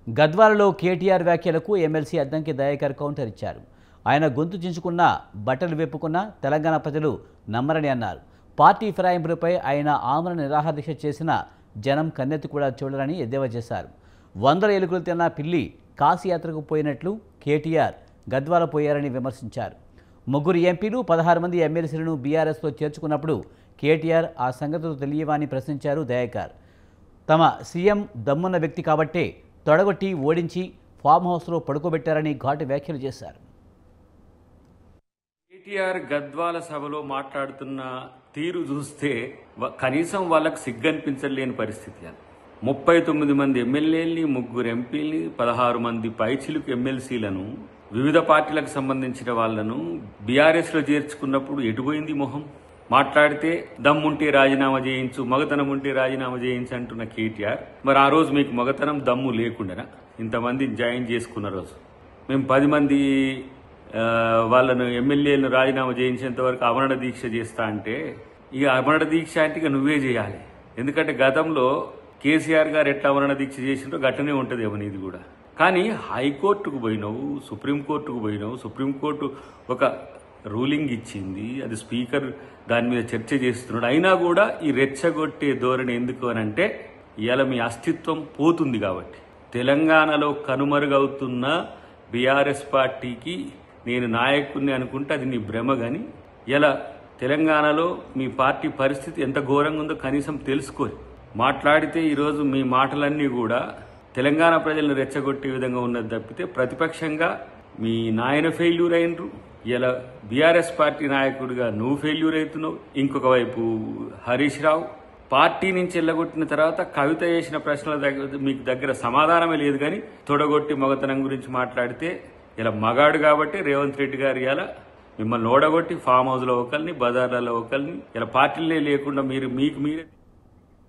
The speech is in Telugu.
గద్వాలలో కేటీఆర్ వ్యాఖ్యలకు ఎమ్మెల్సీ అద్దంకి దయాకర్ కౌంటర్ ఇచ్చారు. ఆయన గొంతు చించుకున్నా బట్టలు వెప్పుకున్నా తెలంగాణ ప్రజలు నమ్మరని అన్నారు. పార్టీ ఫిరాయింపులపై ఆయన ఆమరణ నిరాహారదీక్ష చేసిన జనం కన్నెత్తి కూడా చూడరని ఎద్దేవా చేశారు. 100 ఎలుకలు తిన్న పిల్లి కాశీయాత్రకు పోయినట్లు కేటీఆర్ గద్వాల పోయారని విమర్శించారు. 3 ఎంపీలు 16 మంది ఎమ్మెల్సీలను బీఆర్ఎస్లో చేర్చుకున్నప్పుడు కేటీఆర్ ఆ సంగతులు తెలియవని ప్రశ్నించారు దయాకర్. తమ సీఎం దమ్మున్న వ్యక్తి కాబట్టే తొడగొట్టి ఓడించి ఫామ్ హౌస్లో పడుకోబెట్టారని ఘాటు వ్యాఖ్యలు చేశారు. కేటీఆర్ గద్వాల సభలో మాట్లాడుతున్న తీరు చూస్తే కనీసం వాళ్ళకు సిగ్గనిపించలేని పరిస్థితి. 39 మంది ఎమ్మెల్యేలని, 3 ఎంపీలని, 16 మంది పైచిలుకు ఎమ్మెల్సీలను, వివిధ పార్టీలకు సంబంధించిన వాళ్లను బీఆర్ఎస్లో చేర్చుకున్నప్పుడు ఎటుపోయింది మొహం? మాట్లాడితే దమ్ముంటే రాజీనామా చేయించు, మగతనం ఉంటే రాజీనామా చేయించు అంటున్న కేటీఆర్, మరి ఆ రోజు మీకు మగతనం దమ్ము లేకుండానా ఇంతమంది జాయిన్ చేసుకున్న రోజు? మేము 10 మంది వాళ్ళను ఎమ్మెల్యేలను రాజీనామా చేయించేంత వరకు అమరణ దీక్ష చేస్తా అంటే, ఇక అమరణ దీక్ష అంటే ఇక నువ్వే చేయాలి. ఎందుకంటే గతంలో కేసీఆర్ గారు ఎట్లా అమరణ దీక్ష చేసిందో గట్టనే ఉంటుంది నీది కూడా. కానీ హైకోర్టుకు పోయినావు, సుప్రీంకోర్టుకు పోయినావు, సుప్రీంకోర్టు ఒక రూలింగ్ ఇచ్చింది, అది స్పీకర్ దాని మీద చర్చ చేస్తున్నాడు. అయినా కూడా ఈ రెచ్చగొట్టే ధోరణి ఎందుకు అని అంటే, ఇవాళ మీ అస్తిత్వం పోతుంది కాబట్టి. తెలంగాణలో కనుమరుగవుతున్న బీఆర్ఎస్ పార్టీకి నేను నాయకుడిని అనుకుంటే అది నీ భ్రమ. కానీ ఇలా తెలంగాణలో మీ పార్టీ పరిస్థితి ఎంత ఘోరంగా ఉందో కనీసం తెలుసుకోరు. మాట్లాడితే ఈరోజు మీ మాటలన్నీ కూడా తెలంగాణ ప్రజలను రెచ్చగొట్టే విధంగా ఉన్నది తప్పితే, ప్రతిపక్షంగా మీ నాయన ఫెయిల్యూర్ అయినరు, ఇలా బీఆర్ఎస్ పార్టీ నాయకుడిగా నువ్వు ఫెయిల్యూర్ అవుతున్నావు. ఇంకొక వైపు హరీష్ రావు పార్టీ నుంచి వెళ్ళగొట్టిన తర్వాత కవిత చేసిన ప్రశ్నల దగ్గర మీకు దగ్గర సమాధానమే లేదు. కానీ తొడగొట్టి మగతనం గురించి మాట్లాడితే, ఇలా మగాడు కాబట్టి రేవంత్ రెడ్డి గారు ఇలా మిమ్మల్ని ఓడగొట్టి ఫామ్ హౌస్లో ఒకరిని, బజార్లలో ఒకరిని, ఇలా పార్టీలే లేకుండా మీకు మీరే